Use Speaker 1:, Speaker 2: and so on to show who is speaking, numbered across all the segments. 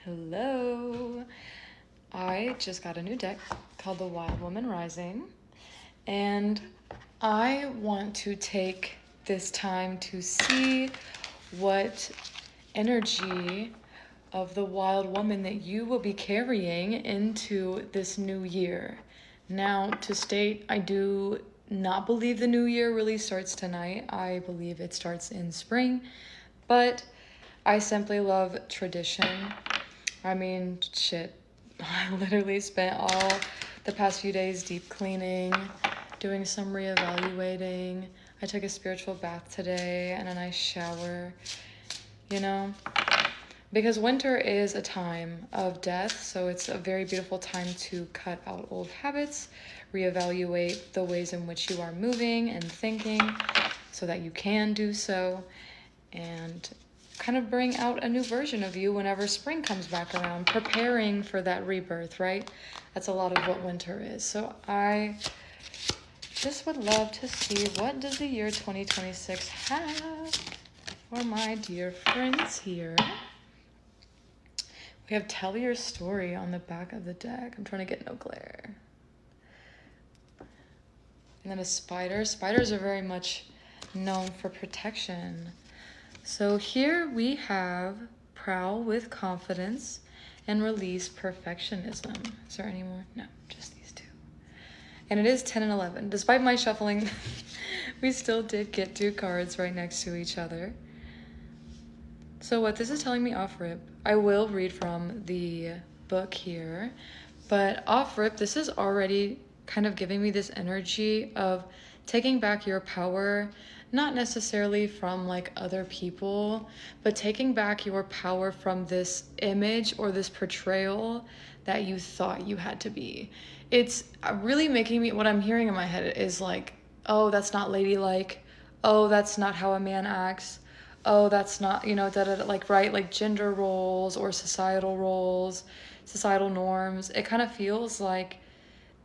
Speaker 1: Hello. I just got a new deck called the Wild Woman Rising, and I want to take this time to see what energy of the wild woman that you will be carrying into this new year. Now, to state, I do not believe the new year really starts tonight. I believe it starts in spring, but I simply love tradition. I mean, shit. I literally spent all the past few days deep cleaning, doing some reevaluating. I took a spiritual bath today and a nice shower, you know? Because winter is a time of death, so it's a very beautiful time to cut out old habits, reevaluate the ways in which you are moving and thinking so that you can do so, and kind of bring out a new version of you whenever spring comes back around, preparing for that rebirth, right? That's a lot of what winter is. So I just would love to see, what does the year 2026 have for my dear friends here. We have Tell Your Story on the back of the deck. I'm trying to get no glare. And then a spider. Spiders are very much known for protection. So here we have Prowl with Confidence and Release Perfectionism. Is there any more? No, just these two. And it is 10 and 11. Despite my shuffling, we still did get two cards right next to each other. So what this is telling me off rip, I will read from the book here, but off rip, this is already kind of giving me this energy of taking back your power, not necessarily from like other people, but taking back your power from this image or this portrayal that you thought you had to be. It's really making me, what I'm hearing in my head is like, oh, that's not ladylike. Oh, that's not how a man acts. Oh, that's not, like, right, like gender roles or societal roles, societal norms. It kind of feels like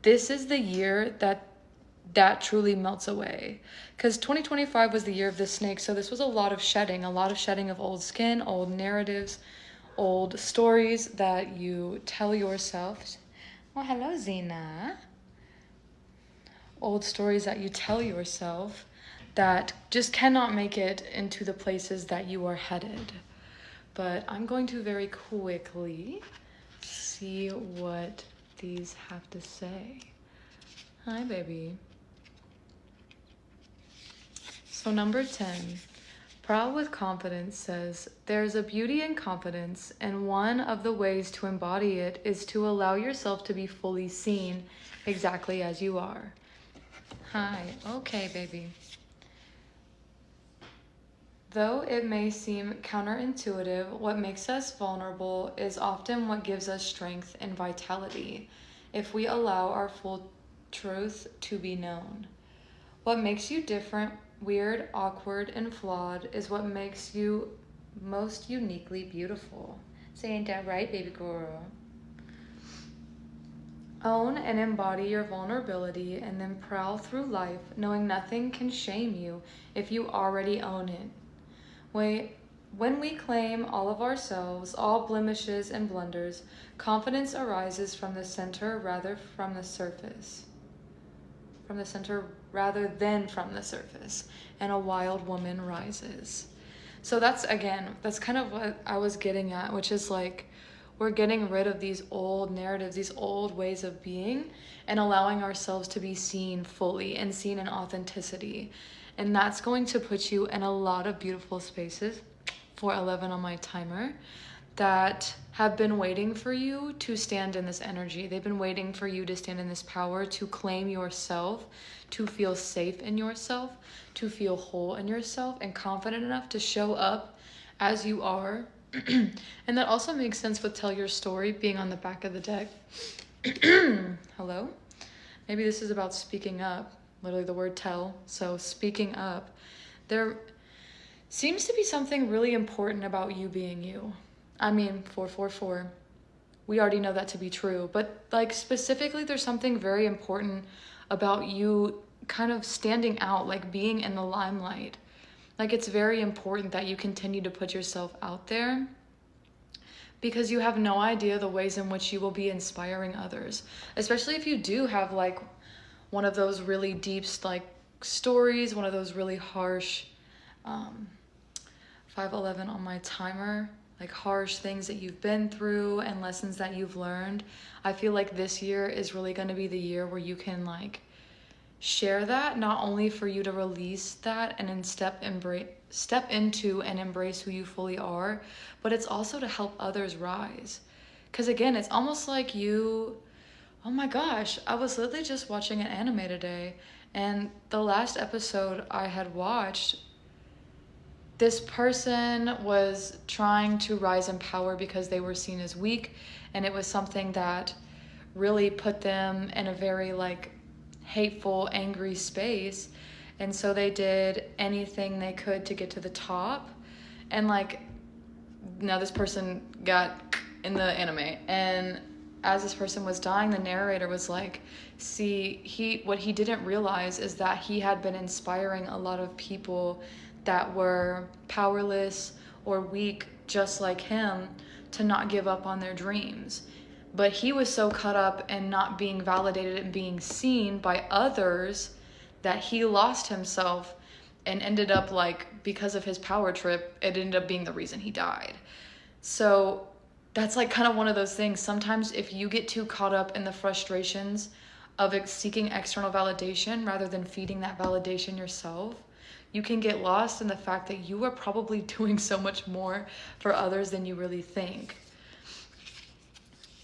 Speaker 1: this is the year that truly melts away, because 2025 was the year of the snake, so this was a lot of shedding of old skin, old narratives, old stories that you tell yourself. Oh, hello, Zena. Old stories that you tell yourself that just cannot make it into the places that you are headed. But I'm going to very quickly see what these have to say. Hi, baby. So number 10, Prowl with Confidence says, there's a beauty in confidence, and one of the ways to embody it is to allow yourself to be fully seen exactly as you are. Hi, okay, baby. Though it may seem counterintuitive, what makes us vulnerable is often what gives us strength and vitality, if we allow our full truth to be known. What makes you different, weird, awkward, and flawed is what makes you most uniquely beautiful. Saying that right, baby girl? Own and embody your vulnerability and then prowl through life knowing nothing can shame you if you already own it. When we claim all of ourselves, all blemishes and blunders, confidence arises from the center rather from the surface. From the center rather than from the surface, and a wild woman rises. So that's kind of what I was getting at, which is like, we're getting rid of these old narratives, these old ways of being, and allowing ourselves to be seen fully and seen in authenticity. And that's going to put you in a lot of beautiful spaces, 411 on my timer, that have been waiting for you to stand in this energy. They've been waiting for you to stand in this power, to claim yourself, to feel safe in yourself, to feel whole in yourself, and confident enough to show up as you are. And that also makes sense with Tell Your Story being on the back of the deck. Hello? Maybe this is about speaking up. Literally the word tell. So speaking up. There seems to be something really important about you being you. I mean, 444. We already know that to be true. But like specifically, there's something very important about you kind of standing out, like being in the limelight. Like, it's very important that you continue to put yourself out there, because you have no idea the ways in which you will be inspiring others, especially if you do have like one of those really deep like stories, one of those really harsh 511 on my timer, like harsh things that you've been through and lessons that you've learned. I feel like this year is really going to be the year where you can like share that, not only for you to release that and then step into and embrace who you fully are, but it's also to help others rise. Because again, it's almost like oh my gosh, I was literally just watching an anime today, and the last episode I had watched, this person was trying to rise in power because they were seen as weak, and it was something that really put them in a very like hateful, angry space. And so they did anything they could to get to the top. And like, now this person got in the anime, and as this person was dying, the narrator was like, see, what he didn't realize is that he had been inspiring a lot of people that were powerless or weak just like him to not give up on their dreams. But he was so caught up in not being validated and being seen by others that he lost himself and ended up like, because of his power trip, it ended up being the reason he died. So that's like kind of one of those things. Sometimes if you get too caught up in the frustrations of seeking external validation rather than feeding that validation yourself, you can get lost in the fact that you are probably doing so much more for others than you really think.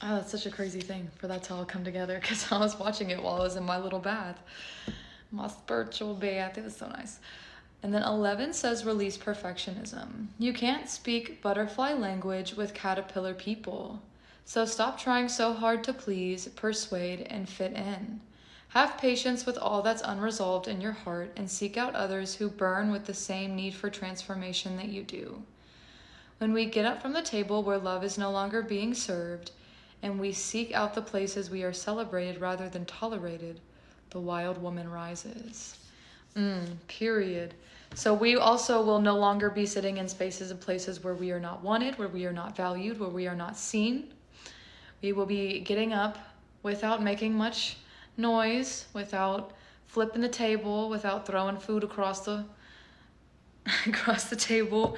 Speaker 1: Oh, that's such a crazy thing for that to all come together, because I was watching it while I was in my little bath. My spiritual bath. It was so nice. And then 11 says release perfectionism. You can't speak butterfly language with caterpillar people. So stop trying so hard to please, persuade, and fit in. Have patience with all that's unresolved in your heart and seek out others who burn with the same need for transformation that you do. When we get up from the table where love is no longer being served, and we seek out the places we are celebrated rather than tolerated, the wild woman rises. Period. So we also will no longer be sitting in spaces and places where we are not wanted, where we are not valued, where we are not seen. We will be getting up without making much noise, without flipping the table, without throwing food across the table,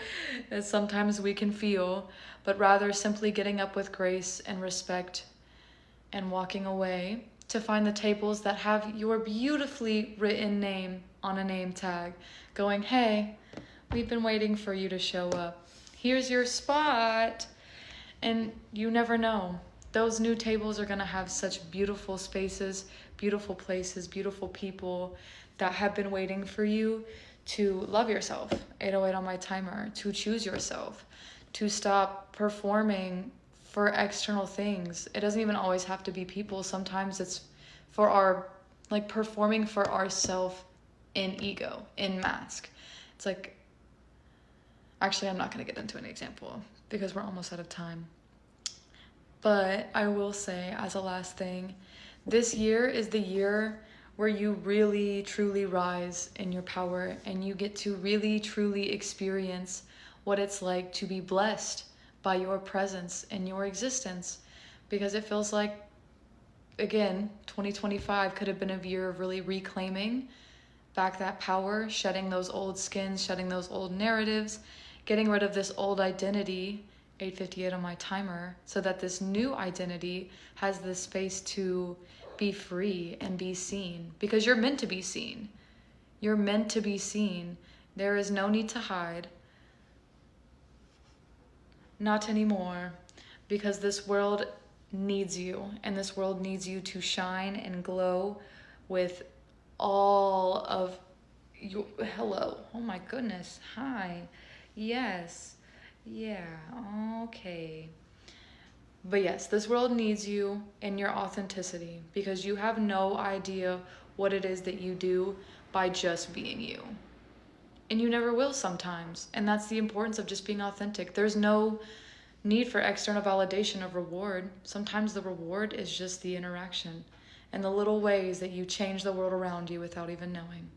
Speaker 1: as sometimes we can feel, but rather simply getting up with grace and respect and walking away to find the tables that have your beautifully written name on a name tag, going, hey, we've been waiting for you to show up. Here's your spot. And you never know. Those new tables are going to have such beautiful spaces, beautiful places, beautiful people that have been waiting for you to love yourself. 808 on my timer. To choose yourself. To stop performing for external things. It doesn't even always have to be people. Sometimes it's for our, like, performing for ourself in ego, in mask. It's like, actually, I'm not going to get into an example because we're almost out of time. But I will say, as a last thing, this year is the year where you really, truly rise in your power, and you get to really, truly experience what it's like to be blessed by your presence and your existence. Because it feels like, again, 2025 could have been a year of really reclaiming back that power, shedding those old skins, shedding those old narratives, getting rid of this old identity, 8:58 on my timer, so that this new identity has the space to be free and be seen. Because you're meant to be seen. You're meant to be seen. There is no need to hide. Not anymore. Because this world needs you, and this world needs you to shine and glow with all of you. Hello. Oh my goodness. Hi. Yes. Yeah. Okay. But yes, this world needs you and your authenticity, because you have no idea what it is that you do by just being you. And you never will sometimes. And that's the importance of just being authentic. There's no need for external validation of reward. Sometimes the reward is just the interaction and the little ways that you change the world around you without even knowing.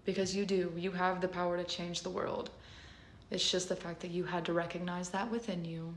Speaker 1: Because you do. You have the power to change the world. It's just the fact that you had to recognize that within you.